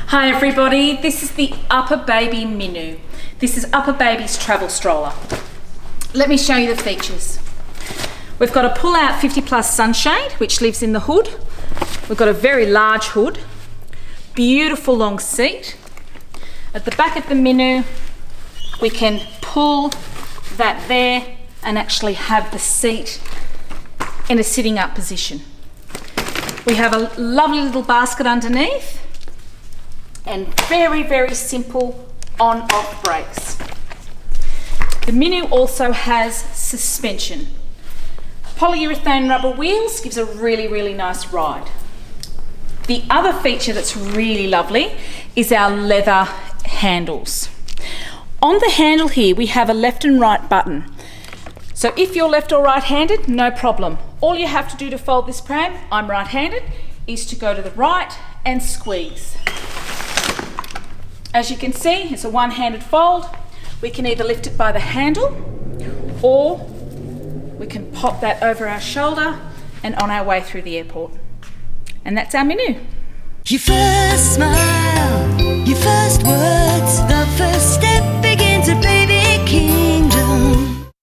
Hi everybody, this is the UPPAbaby Minu. This is UPPAbaby's travel stroller. Let me show you the features. We've got a pull-out 50 plus sunshade, which lives in the hood. We've got a very large hood, beautiful long seat. At the back of the Minu, we can pull that there and actually have the seat in a sitting up position. We have a lovely little basket underneath and very, very simple on-off brakes. The Minu also has suspension. Polyurethane rubber wheels gives a really, really nice ride. The other feature that's really lovely is our leather handles. On the handle here, we have a left and right button. So if you're left or right-handed, no problem. All you have to do to fold this pram, I'm right-handed, is to go to the right and squeeze. As you can see, it's a one-handed fold. We can either lift it by the handle or we can pop that over our shoulder and on our way through the airport. And that's our Minu. Your first smile